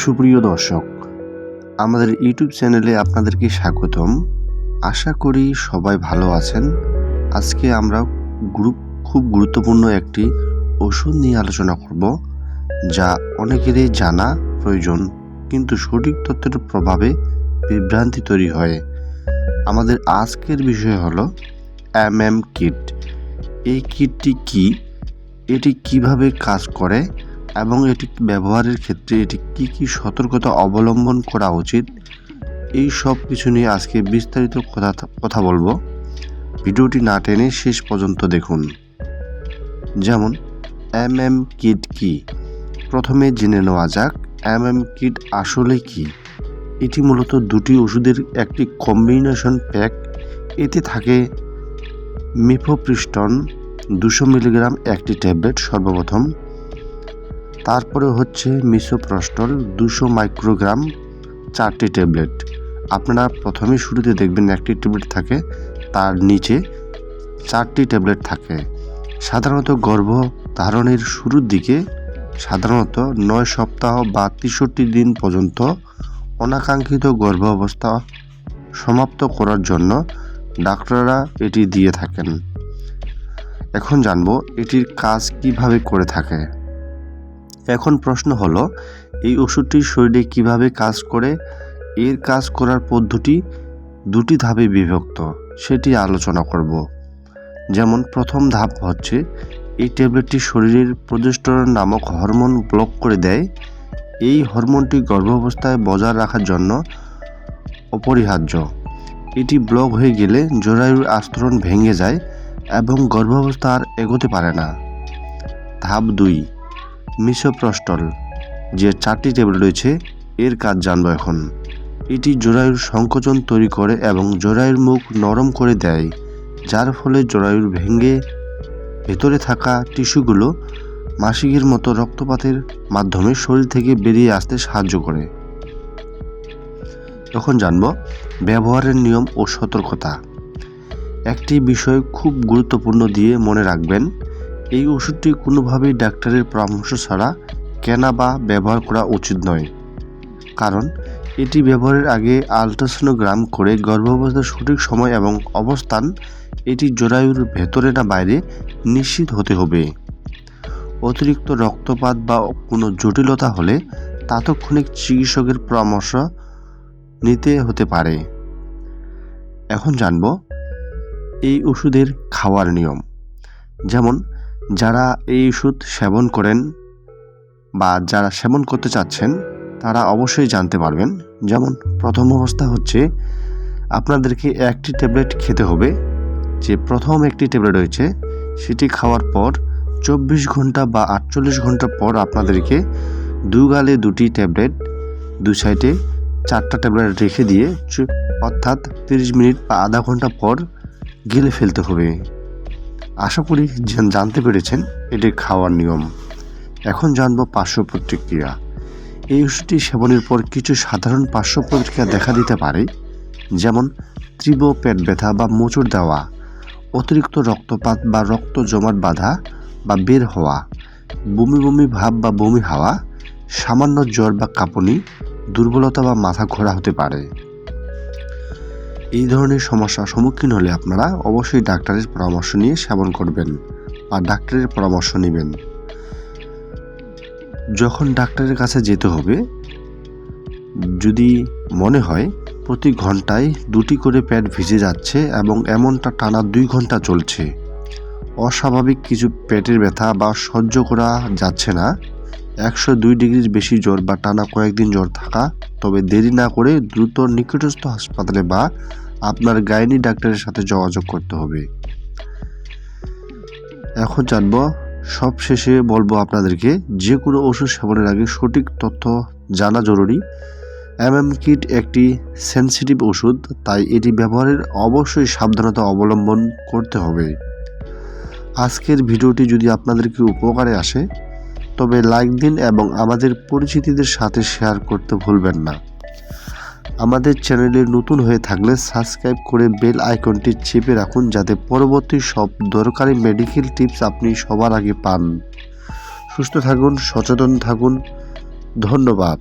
সুপ্রিয় দর্শক, আমাদের ইউটিউব চ্যানেলে আপনাদেরকে স্বাগতম। আশা করি সবাই ভালো আছেন। আজকে আমরা খুব গুরুত্বপূর্ণ একটি ওষুধ নিয়ে আলোচনা করব, যা অনেকেরই জানা প্রয়োজন, কিন্তু সঠিক তথ্যের প্রভাবে বিভ্রান্তি তৈরি হয়। আমাদের আজকের বিষয় হলো কিট। এই কিটটি কি, এটি কিভাবে কাজ করে এবং এটি ব্যবহারের ক্ষেত্রে এটি কি সতর্কতা অবলম্বন করা উচিত, এই সব কিছু নিয়ে আজকে বিস্তারিত কথা বলবো। ভিডিওটি না টেনে শেষ পর্যন্ত দেখুন। যেমন কিট কি, প্রথমে জেনে নেওয়া যাক কিট আসলে কি। এটি মূলত দুটি ওষুধের একটি কম্বিনেশন প্যাক। এতে থাকে মিফোপ্রিস্টন 200 মিলিগ্রাম একটি ট্যাবলেট সর্বপ্রথম, তারপরে হচ্ছে মিসোপ্রস্টল 200 মাইক্রোগ্রাম 4টি ট্যাবলেট। আপনারা প্রথমে শুরুতে দেখবেন একটি ট্যাবলেট থাকে, তার নিচে 4টি ট্যাবলেট থাকে। সাধারণত গর্ভধারণের শুরুর দিকে, সাধারণত 9 সপ্তাহ বা 63 দিন পর্যন্ত অনাকাঙ্ক্ষিত গর্ভাবস্থা সমাপ্ত করার জন্য ডাক্তাররা এটি দিয়ে থাকেন। এখন জানবো এটির কাজ কিভাবে করে থাকে। এখন প্রশ্ন হলো, এই ওষুধটি শরীরে কিভাবে কাজ করে। এর কাজ করার পদ্ধতি দুটি ধাপে বিভক্ত, সেটি আলোচনা করব। যেমন প্রথম ধাপ হচ্ছে, এই ট্যাবলেটটি শরীরের প্রজেস্টেরন নামক হরমোন ব্লক করে দেয়। এই হরমোনটি গর্ভাবস্থায় বজায় রাখার জন্য অপরিহার্য। এটি ব্লক হয়ে গেলে জরায়ুর আস্তরণ ভেঙে যায় এবং গর্ভাবস্থা আর এগোতে পারে না। ধাপ 2, মিসোপ্রস্টল, যে 4টি ট্যাবলেট রয়েছে, এর কাজ জানবো এখন। এটি জরায়ুর সংকোচন তৈরি করে এবং জরায়ুর মুখ নরম করে দেয়, যার ফলে জরায়ুর ভেতরে থাকা টিস্যুগুলো মাসিকের মতো রক্তপাতের মাধ্যমে শরীর থেকে বেরিয়ে আসতে সাহায্য করে। এখন জানবো ব্যবহারের নিয়ম ও সতর্কতা। একটি বিষয় খুব গুরুত্বপূর্ণ দিয়ে মনে রাখবেন, এই ওষুধটি কোনোভাবেই ডাক্তারের পরামর্শ ছাড়া কেনা বা ব্যবহার করা উচিত নয়। কারণ এটি ব্যবহারের আগে আল্ট্রাসোনোগ্রাম করে গর্ভাবস্থার সঠিক সময় এবং অবস্থান, এটি জরায়ুর ভেতরে না বাইরে, নিশ্চিত হতে হবে। অতিরিক্ত রক্তপাত বা কোনো জটিলতা হলে তাৎক্ষণিক চিকিৎসকের পরামর্শ নিতে হতে পারে। এখন জানব এই ওষুধের খাওয়ার নিয়ম। যেমন যারা এই ওষুধ সেবন করেন বা যারা সেবন করতে চাচ্ছেন, তারা অবশ্যই জানতে পারবেন। যেমন প্রথম অবস্থা হচ্ছে, আপনাদেরকে একটি ট্যাবলেট খেতে হবে। যে প্রথম একটি ট্যাবলেট রয়েছে, সেটি খাওয়ার পর 24 ঘন্টা বা 48 ঘন্টা পর আপনাদেরকে দু গালে 2টি ট্যাবলেট, দু সাইডে 4টা ট্যাবলেট রেখে দিয়ে, অর্থাৎ 30 মিনিট বা আধা ঘন্টা পর গিলে ফেলতে হবে। আশা করি জানতে পেরেছেন এটির খাওয়ার নিয়ম। এখন জানবো পার্শ্ব প্রতিক্রিয়া। এই ওষুধটি সেবনের পর কিছু সাধারণ পার্শ্ব প্রতিক্রিয়া দেখা দিতে পারে, যেমন তীব্র পেট ব্যথা বা মোচড় দেওয়া, অতিরিক্ত রক্তপাত বা রক্ত জমাট বাঁধা বা বের হওয়া, বমি বমি ভাব বা বমি হওয়া, সামান্য জ্বর বা কাঁপুনি, দুর্বলতা বা মাথা ঘোরা হতে পারে। এই ধরনের সমস্যার সম্মুখীন হলে আপনারা অবশ্যই ডাক্তারের পরামর্শ নিয়ে সেবন করবেন বা ডাক্তারের পরামর্শ নেবেন। যখন ডাক্তারের কাছে যেতে হবে, যদি মনে হয় প্রতি ঘন্টায় 2টি করে পেট ভিজে যাচ্ছে এবং এমনটা টানা 2 ঘন্টা চলছে, অস্বাভাবিক কিছু পেটের ব্যথা বা সহ্য করা যাচ্ছে না, 102 ডিগ্রির বেশি জ্বর বা টানা কয়েকদিন জ্বর থাকা, তবে দেরি না করে দ্রুত নিকটস্থ হাসপাতালে বা আপনার গাইনি ডাক্তারের সাথে যোগাযোগ করতে হবে। এখন জানবো, সবশেষে বলবো আপনাদেরকে, যে কোনো ওষুধ সেবনের আগে সঠিক তথ্য জানা জরুরি। কিট একটি সেনসিটিভ ওষুধ, তাই এটি ব্যবহারের অবশ্যই সাবধানতা অবলম্বন করতে হবে। আজকের ভিডিওটি যদি আপনাদেরকে উপকারে আসে, তবে লাইক দিন এবং আমাদের পরিচিতদের সাথে শেয়ার করতে ভুলবেন না। আমাদের চ্যানেলে নতুন হয়ে থাকলে সাবস্ক্রাইব করে বেল আইকনটি চেপে রাখুন, যাতে পরবর্তী সব দরকারি মেডিকেল টিপস আপনি সবার আগে পান। সুস্থ থাকুন, সচেতন থাকুন। ধন্যবাদ।